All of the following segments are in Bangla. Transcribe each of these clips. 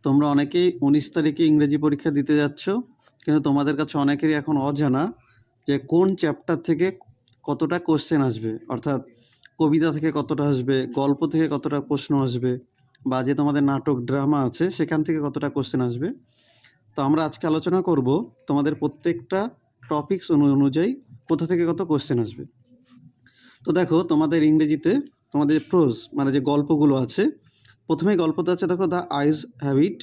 তোমরা অনেকেই 19 তারিখে ইংরেজি পরীক্ষা দিতে যাচ্ছ, কিন্তু তোমাদের কাছে অনেকেরই এখন অজানা যে কোন চ্যাপ্টার থেকে কতটা কোশ্চেন আসবে, অর্থাৎ কবিতা থেকে কতটা আসবে, গল্প থেকে কতটা প্রশ্ন আসবে, বা যে তোমাদের নাটক ড্রামা আছে সেখান থেকে কতটা কোশ্চেন আসবে। তো আমরা আজকে আলোচনা করব তোমাদের প্রত্যেকটা টপিকস অনুযায়ী কোথা থেকে কত কোশ্চেন আসবে। তো দেখো, তোমাদের ইংরেজিতে তোমাদের প্রোজ মানে যে গল্পগুলো আছে, প্রথমেই গল্পতে আছে দেখো, the eyes have it,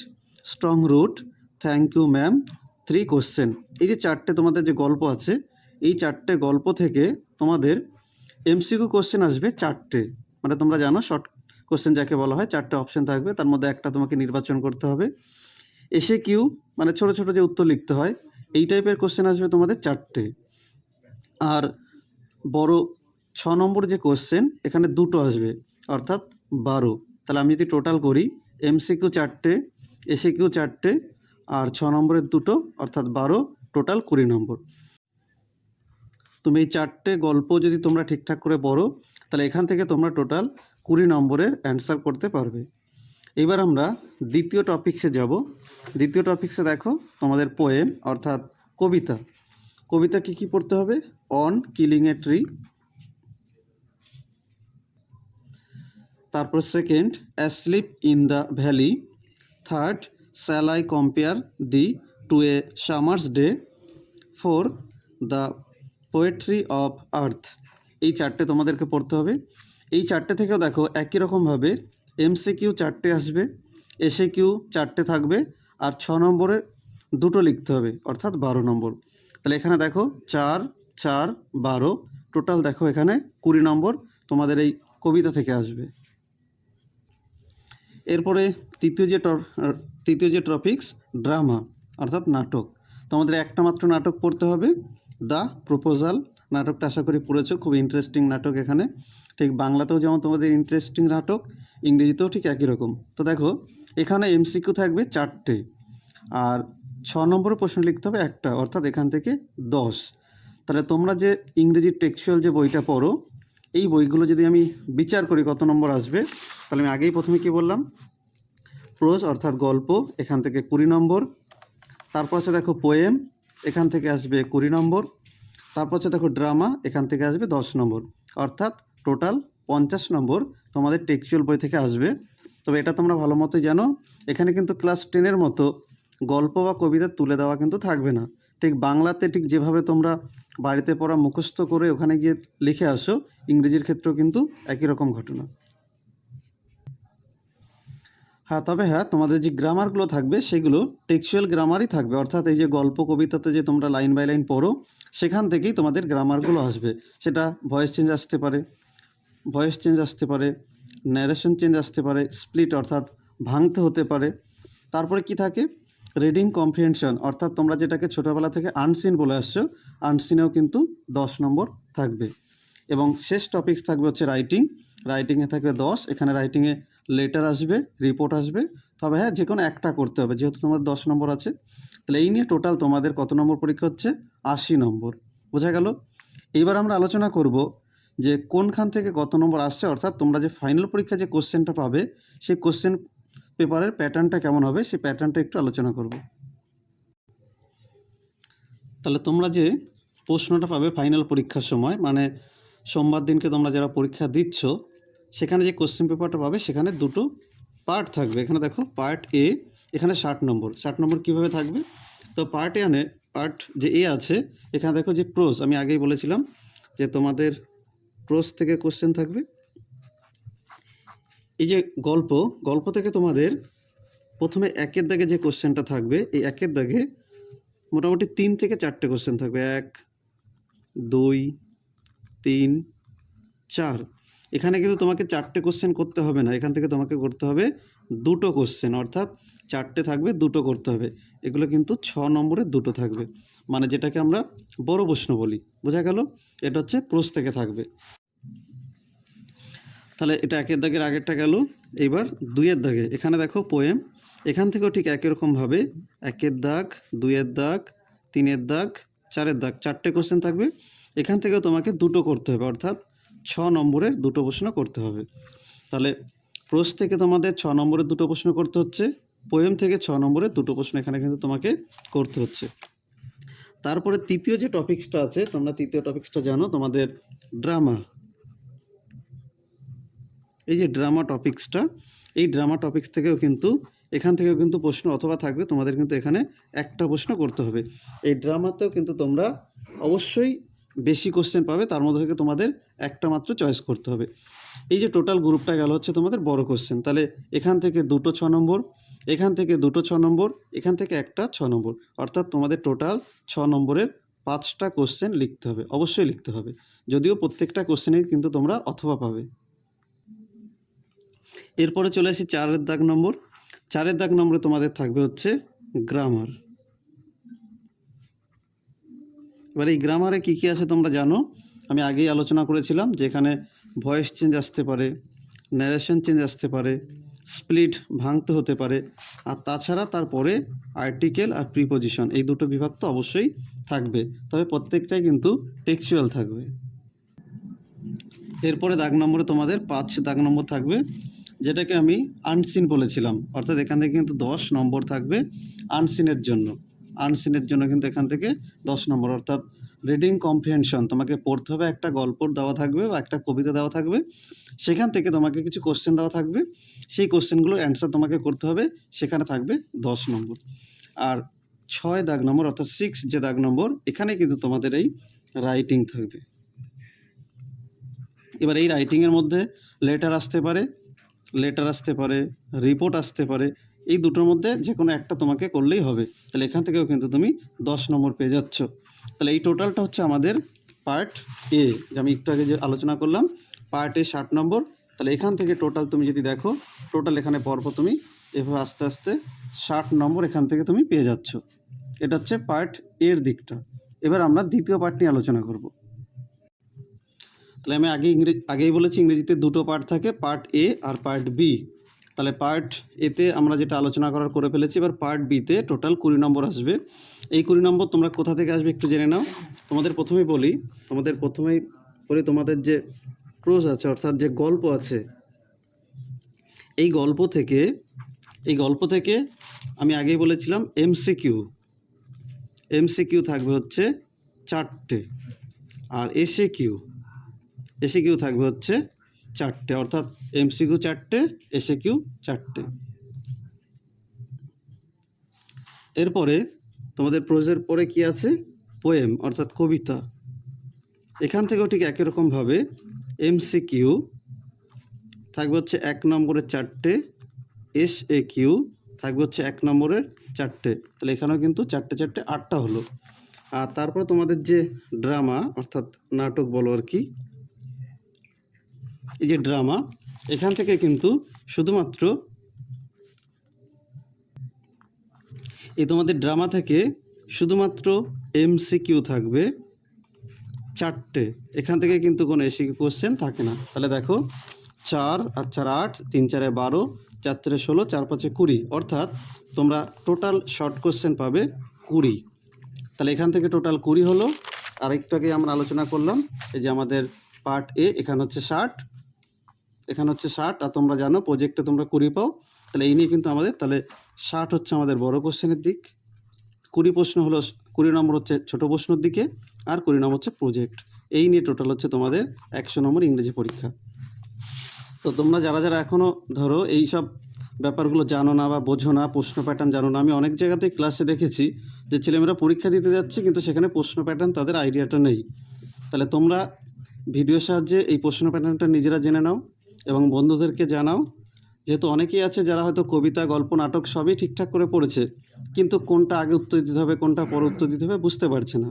strong root, thank you ma'am, 3 question. এই যে চারটে তোমাদের যে গল্প আছে, এই চারটে গল্প থেকে তোমাদের এমসিকিউ কোশ্চেন আসবে চারটে। মানে তোমরা জানো শর্ট কোশ্চেন যাকে বলা হয়, চারটে অপশন থাকবে, তার মধ্যে একটা তোমাকে নির্বাচন করতে হবে। এসে কিউ মানে ছোট ছোট যে উত্তর লিখতে হয়, এই টাইপের কোশ্চেন আসবে তোমাদের চারটে। আর বড় 6 নম্বর যে কোশ্চেন, এখানে দুটো আসবে, অর্থাৎ 12। তাহলে আমি যদি টোটাল করি, এমসিকিউ চারটে, এসিকিউ চারটে, আর 6 নম্বরের দুটো, অর্থাৎ 12, টোটাল 20 নম্বর। তুমি এই চারটে গল্প যদি তোমরা ঠিকঠাক করে পড়ো, তাহলে এখান থেকে তোমরা টোটাল 20 নম্বরের অ্যান্সার করতে পারবে। এবার আমরা দ্বিতীয় টপিক্সে যাব। দ্বিতীয় টপিক্সে দেখো, তোমাদের পোয়েম অর্থাৎ কবিতা। কবিতা কী কী পড়তে হবে? অন কিলিং এ ট্রি, তারপর second asleep in the valley, third shall I compare thee to a summer's day, four the poetry of earth. এই চারটে তোমাদেরকে পড়তে হবে। এই চারটে থেকেও দেখো একই রকমভাবে এমসিকিউ চারটে আসবে, এসিকিউ চারটে থাকবে, আর 6 নম্বরের দুটো লিখতে হবে, অর্থাৎ 12 নম্বর। তাহলে এখানে দেখো 4, 4, 12, টোটাল দেখো এখানে 20 নম্বর তোমাদের এই কবিতা থেকে আসবে। এরপরে তৃতীয় যে টপিক্স, ড্রামা অর্থাৎ নাটক। তোমাদের একটা মাত্র নাটক পড়তে হবে, দ্য প্রপোজাল। নাটকটা আশা করি পড়েছো, খুব ইন্টারেস্টিং নাটক। এখানে ঠিক বাংলাতেও যেমন তোমাদের ইন্টারেস্টিং নাটক, ইংরেজিতেও ঠিক একই রকম। তো দেখো, এখানে এমসিকিউ থাকবে চারটে, আর 6 নম্বরের প্রশ্ন লিখতে হবে একটা, অর্থাৎ এখান থেকে 10। তাহলে তোমরা যে ইংরেজির টেক্সচুয়াল যে বইটা পড়ো, এই বইগুলো যদি আমি বিচার করি কত নম্বর আসবে, তাহলে আমি আগেই প্রথমে কি বললাম, প্রোজ অর্থাৎ গল্প, এখান থেকে 20 নম্বর। তারপর আছে দেখো পোয়েম, এখান থেকে আসবে 20 নম্বর। তারপর আছে দেখো ড্রামা, এখান থেকে আসবে 10 নম্বর, অর্থাৎ টোটাল 50 নম্বর তোমাদের টেক্সচুয়াল বই থেকে আসবে। তবে এটা তোমরা ভালো মতোই জানো, এখানে কিন্তু ক্লাস 10-এর মতো গল্প বা কবিতা তুলে দেওয়া কিন্তু থাকবে না। ঠিক বাংলাতে ঠিক যেভাবে তোমরা বাড়িতে পড়া মুখস্থ করে ওখানে গিয়ে লিখে আসো, ইংরেজির ক্ষেত্রেও কিন্তু একই রকম ঘটনা। হ্যাঁ, তবে হ্যাঁ, তোমাদের যে গ্রামারগুলো থাকবে সেগুলো টেক্সচুয়াল গ্রামারই থাকবে, অর্থাৎ এই যে গল্প কবিতাতে যে তোমরা লাইন বাই লাইন পড়ো, সেখান থেকেই তোমাদের গ্রামারগুলো আসবে। সেটা ভয়েস চেঞ্জ আসতে পারে, ন্যারেশন চেঞ্জ আসতে পারে, স্প্লিট অর্থাৎ ভাঙতে হতে পারে। তারপরে কি থাকে, রিডিং কম্প্রিহেনশন, অর্থাৎ তোমরা যেটাকে ছোটোবেলা থেকে আনসিন বলে আসছো, আনসিনেও কিন্তু 10 নম্বর থাকবে। এবং শেষ টপিকস থাকবে হচ্ছে রাইটিংয়ে থাকবে 10। এখানে রাইটিংয়ে লেটার আসবে, রিপোর্ট আসবে। তবে হ্যাঁ, যে কোনো একটা করতে হবে, যেহেতু তোমাদের 10 নম্বর আছে। তাহলে এই নিয়ে টোটাল তোমাদের কত নম্বর পরীক্ষা হচ্ছে? 80 নম্বর। বোঝা গেল? এইবার আমরা আলোচনা করব যে কোনখান থেকে কত নম্বর আসছে, অর্থাৎ তোমরা যে ফাইনাল পরীক্ষা যে কোশ্চেনটা পাবে, সেই কোশ্চেন পেপারের প্যাটার্নটা কেমন হবে, সেই প্যাটার্নটা একটু আলোচনা করব। তাহলে তোমরা যে প্রশ্নটা পাবে ফাইনাল পরীক্ষার সময়, মানে সোমবার দিনকে তোমরা যারা পরীক্ষা দিচ্ছ, সেখানে যে কোশ্চেন পেপারটা পাবে, সেখানে দুটো পার্ট থাকবে। এখানে দেখো পার্ট এ, এখানে 60 নম্বর। 60 নম্বর কীভাবে থাকবে? তো পার্ট যে এ আছে, এখানে দেখো যে প্রোজ, আমি আগেই বলেছিলাম যে তোমাদের প্রোজ থেকে কোশ্চেন থাকবে। এই যে গল্প থেকে তোমাদের প্রথমে একের দাগে যে কোশ্চেনটা থাকবে, এই একের দাগে মোটামুটি 3 থেকে 4টে কোশ্চেন থাকবে। 1, 2, 3, 4। এখানে কিন্তু তোমাকে 4টে কোশ্চেন করতে হবে না, এখান থেকে তোমাকে করতে হবে 2টো কোশ্চেন, অর্থাৎ 4টে থাকবে, 2টো করতে হবে। এগুলো কিন্তু 6 নম্বরের 2টো থাকবে, মানে যেটাকে আমরা বড় প্রশ্ন বলি। বোঝা গেল? এটা হচ্ছে প্রোজ থেকে থাকবে। তাহলে এটা একের দাগের আগেরটা গেল। এইবার 2-এর দাগে, এখানে দেখো পোয়েম, এখান থেকেও ঠিক একই রকমভাবে 1-এর দাগ, 2-এর দাগ, 3-এর দাগ, 4-এর দাগ, 4টে কোশ্চেন থাকবে। এখান থেকেও তোমাকে 2টো করতে হবে, অর্থাৎ 6 নম্বরের 2টো প্রশ্ন করতে হবে। তাহলে প্রোজ থেকে তোমাদের 6 নম্বরের 2টো প্রশ্ন করতে হচ্ছে, পোয়েম থেকে 6 নম্বরের দুটো প্রশ্ন এখানে কিন্তু তোমাকে করতে হচ্ছে। তারপরে তৃতীয় যে টপিকসটা আছে, তোমরা তৃতীয় টপিকসটা জানো, তোমাদের ড্রামা। এই যে ড্রামা টপিকসটা, এই ড্রামা টপিকস থেকেও কিন্তু এখান থেকেও কিন্তু প্রশ্ন অথবা থাকবে, তোমাদের কিন্তু এখানে একটা প্রশ্ন করতে হবে। এই ড্রামাতেও কিন্তু তোমরা অবশ্যই বেশি কোশ্চেন পাবে, তার মধ্যে থেকে তোমাদের একটা মাত্র চয়েস করতে হবে। এই যে টোটাল গ্রুপটা গেল হচ্ছে তোমাদের বড় কোশ্চেন, তাহলে এখান থেকে দুটো 6 নম্বর, এখান থেকে দুটো 6 নম্বর, এখান থেকে একটা 6 নম্বর, অর্থাৎ তোমাদের টোটাল 6 নম্বরের 5টা কোশ্চেন লিখতে হবে, অবশ্যই লিখতে হবে। যদিও প্রত্যেকটা কোশ্চেনেই কিন্তু তোমরা অথবা পাবে। এরপরে চলে আসি 4-এর দাগ নম্বর। 4-এর দাগ নম্বরে তোমাদের থাকবে হচ্ছে গ্রামার। এবার এই গ্রামারে কী কী আছে তোমরা জানো, আমি আগেই আলোচনা করেছিলাম যে এখানে ভয়েস চেঞ্জ আসতে পারে, ন্যারেশন চেঞ্জ আসতে পারে, স্প্লিট ভাঙতে হতে পারে, আর তাছাড়া তারপরে আর্টিকেল আর প্রিপোজিশন, এই দুটো বিভাগ তো অবশ্যই থাকবে, তবে প্রত্যেকটাই কিন্তু টেক্সচুয়াল থাকবে। এরপরে দাগ নম্বরে তোমাদের 5 দাগ নম্বর থাকবে, যেটাকে আমি আনসিন বলেছিলাম, অর্থাৎ এখান থেকে কিন্তু 10 নম্বর থাকবে আনসিনের জন্য। আনসিনের জন্য কিন্তু এখান থেকে 10 নম্বর, অর্থাৎ রিডিং কম্প্রিহেনশন, তোমাকে পড়তে হবে, একটা গল্প দেওয়া থাকবে বা একটা কবিতা দেওয়া থাকবে, সেখান থেকে তোমাকে কিছু কোশ্চেন দেওয়া থাকবে, সেই কোশ্চেনগুলোর অ্যান্সার তোমাকে করতে হবে, সেখানে থাকবে 10 নম্বর। আর 6 দাগ নম্বর অর্থাৎ 6 যে দাগ নম্বর, এখানে কিন্তু তোমাদের এই রাইটিং থাকবে। এবার এই রাইটিংয়ের মধ্যে লেটার আসতে পারে, রিপোর্ট আসতে পারে, এই দুটোর মধ্যে যে কোনো একটা তোমাকে করলেই হবে। তাহলে এখান থেকেও কিন্তু তুমি 10 নম্বর পেয়ে যাচ্ছ। তাহলে এই টোটালটা হচ্ছে আমাদের পার্ট এ, যে আমি একটু আগে যে আলোচনা করলাম, পার্ট এ 60 নম্বর। তাহলে এখান থেকে টোটাল তুমি যদি দেখো, টোটাল এখানে পরপর তুমি এভাবে আস্তে আস্তে 60 নম্বর এখান থেকে তুমি পেয়ে যাচ্ছ। এটা হচ্ছে পার্ট এর দিকটা। এবার আমরা দ্বিতীয় পার্ট নিয়ে আলোচনা করব। তাহলে আমি আগেই বলেছি ইংরেজিতে দুটো পার্ট থাকে, পার্ট এ আর পার্ট বি। তাহলে পার্ট এতে আমরা যেটা আলোচনা করে ফেলেছি, এবার পার্ট বিতে টোটাল 20 নম্বর আসবে। এই 20 নম্বর তোমরা কোথা থেকে আসবে একটু জেনে নাও। তোমাদের প্রথমেই বলি তোমাদের যে প্রোজ আছে, অর্থাৎ যে গল্প আছে, এই গল্প থেকে আমি আগেই বলেছিলাম এমসিকিউ থাকবে হচ্ছে 4টে, আর এসএকিউ থাকবে হচ্ছে 4টে, অর্থাৎ এমসিকিউ 4টে, এসএকিউ 4টে। এরপরে তোমাদের প্রোজের পরে কি আছে, পোয়েম অর্থাৎ কবিতা। এখান থেকেও ঠিক একই রকমভাবে এমসিকিউ থাকবে হচ্ছে 1 নম্বরের 4টে, এসএকিউ থাকবে হচ্ছে 1 নম্বরের 4টে। তাহলে এখানেও কিন্তু 4টে 8টা হলো। আর তারপরে তোমাদের যে ড্রামা অর্থাৎ নাটক বলো আর কি, এই যে ড্রামা, এখান থেকে কিন্তু শুধুমাত্র তোমাদের ড্রামা থেকে শুধুমাত্র এমসিকিউ থাকবে 4টে, এখান থেকে কিন্তু কোনো এসিকিউ কোশ্চেন থাকে না। তাহলে দেখো 4 আর 4 8, 3 4 12, 4 3 16, 4 5 20, অর্থাৎ তোমরা টোটাল শর্ট কোশ্চেন পাবে 20। তাহলে এখান থেকে টোটাল 20 হলো। আরেকটু আগে আমরা আলোচনা করলাম, এই যে আমাদের পার্ট এ এখানে হচ্ছে 60, আর তোমরা জানো প্রজেক্টে তোমরা 20 পাও। তাহলে এই নিয়ে কিন্তু আমাদের তাহলে 60 হচ্ছে আমাদের বড় কোশ্চেনের দিক, 20 প্রশ্ন হলো, 20 নম্বর হচ্ছে ছোটো প্রশ্নের দিকে, আর 20 নম্বর হচ্ছে প্রজেক্ট। এই নিয়ে টোটাল হচ্ছে তোমাদের 100 নম্বর ইংরেজি পরীক্ষা। তো তোমরা যারা এখনও ধরো এই সব ব্যাপারগুলো জানো না বা বোঝো না, প্রশ্ন প্যাটার্ন জানো না, আমি অনেক জায়গাতেই ক্লাসে দেখেছি যে ছেলেমেয়েরা পরীক্ষা দিতে যাচ্ছে কিন্তু সেখানে প্রশ্ন প্যাটার্ন তাদের আইডিয়াটা নেই। তাহলে তোমরা ভিডিওর সাহায্যে এই প্রশ্ন প্যাটার্নটা নিজেরা জেনে নাও এবং বন্ধুদেরকে জানাও। যেহেতু অনেকেই আছে যারা হয়তো কবিতা, গল্প, নাটক সবই ঠিকঠাক করে পড়েছে, কিন্তু কোনটা আগে উত্তর দিতে হবে, কোনটা পরে উত্তর দিতে হবে বুঝতে পারছে না।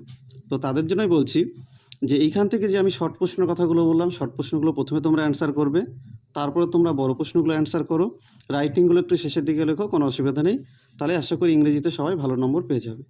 তো তাদের জন্যই বলছি যে এইখান থেকে যে আমি শর্ট প্রশ্নের কথাগুলো বললাম, শর্ট প্রশ্নগুলো প্রথমে তোমরা অ্যান্সার করবে, তারপরে তোমরা বড় প্রশ্নগুলো অ্যান্সার করো, রাইটিংগুলো একটু শেষের দিকে লেখো, কোনো অসুবিধা নেই। তাহলে আশা করি ইংরেজিতে সবাই ভালো নম্বর পেয়ে যাবে।